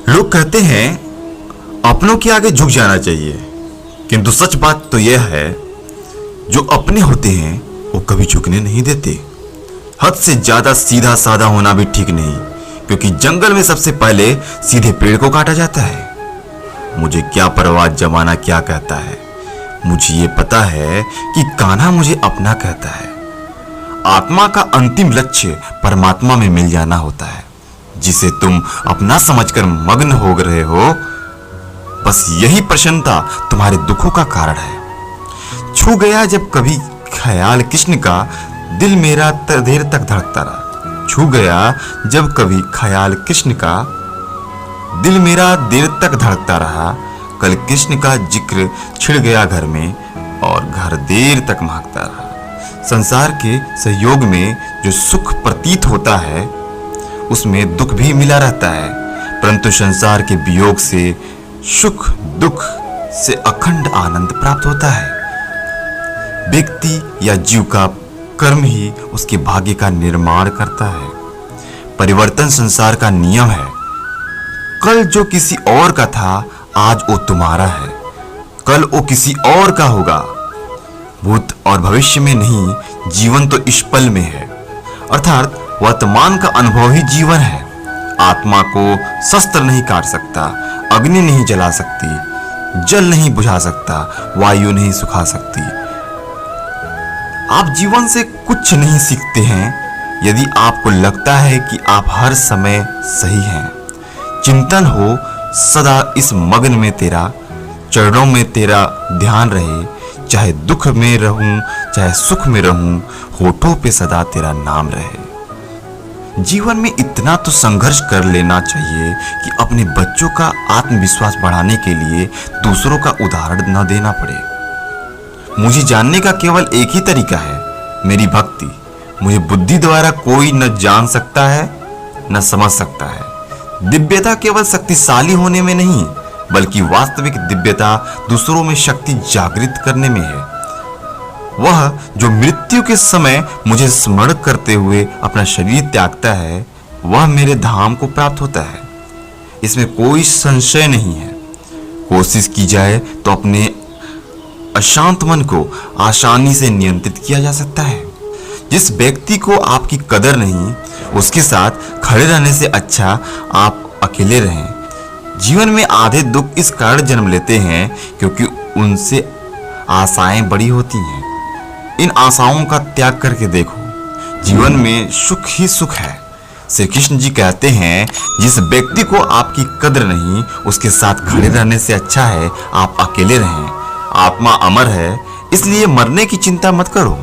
लोग कहते हैं अपनों के आगे झुक जाना चाहिए, किंतु सच बात तो यह है जो अपने होते हैं वो कभी झुकने नहीं देते। हद से ज्यादा सीधा साधा होना भी ठीक नहीं, क्योंकि जंगल में सबसे पहले सीधे पेड़ को काटा जाता है। मुझे क्या परवाह जमाना क्या कहता है, मुझे ये पता है कि कान्हा मुझे अपना कहता है। आत्मा का अंतिम लक्ष्य परमात्मा में मिल जाना होता है, जिसे तुम अपना समझकर मग्न हो रहे हो। बस यही प्रसन्नता तुम्हारे दुखों का कारण है। छू गया जब कभी ख्याल कृष्ण का, दिल मेरा देर तक धड़कता रहा। छू गया जब कभी ख्याल कृष्ण का, दिल मेरा देर तक धड़कता रहा। कल कृष्ण का जिक्र छिड़ गया घर में और घर देर तक महकता रहा। संसार के सहयोग में जो सुख प्रतीत होता है उसमें दुख भी मिला रहता है, परंतु संसार के वियोग से सुख दुख से अखंड आनंद प्राप्त होता है। व्यक्ति या जीव का कर्म ही उसके भाग्य का निर्माण करता है। परिवर्तन संसार का नियम है। कल जो किसी और का था आज वो तुम्हारा है, कल वो किसी और का होगा। भूत और भविष्य में नहीं, जीवन तो इस पल में है, अर्थात वर्तमान का अनुभव ही जीवन है। आत्मा को शस्त्र नहीं काट सकता, अग्नि नहीं जला सकती, जल नहीं बुझा सकता, वायु नहीं सुखा सकती। आप जीवन से कुछ नहीं सीखते हैं यदि आपको लगता है कि आप हर समय सही हैं। चिंतन हो सदा इस मग्न में तेरा, चरणों में तेरा ध्यान रहे। चाहे दुख में रहूं चाहे सुख में रहूं, होठों पे सदा तेरा नाम रहे। जीवन में इतना तो संघर्ष कर लेना चाहिए कि अपने बच्चों का आत्मविश्वास बढ़ाने के लिए दूसरों का उदाहरण न देना पड़े। मुझे जानने का केवल एक ही तरीका है, मेरी भक्ति। मुझे बुद्धि द्वारा कोई न जान सकता है न समझ सकता है। दिव्यता केवल शक्तिशाली होने में नहीं, बल्कि वास्तविक दिव्यता दूसरों में शक्ति जागृत करने में है। वह जो मृत्यु के समय मुझे स्मरण करते हुए अपना शरीर त्यागता है, वह मेरे धाम को प्राप्त होता है। इसमें कोई संशय नहीं है। कोशिश की जाए तो अपने अशांत मन को आसानी से नियंत्रित किया जा सकता है। जिस व्यक्ति को आपकी कदर नहीं, उसके साथ खड़े रहने से अच्छा आप अकेले रहें। जीवन में आधे दुख इस कारण जन्म लेते हैं क्योंकि उनसे आशाएं बड़ी होती हैं। इन आशाओं का त्याग करके देखो, जीवन में सुख ही सुख है। श्री कृष्ण जी कहते हैं, जिस व्यक्ति को आपकी कद्र नहीं, उसके साथ खड़े रहने से अच्छा है आप अकेले रहें। आत्मा अमर है, इसलिए मरने की चिंता मत करो।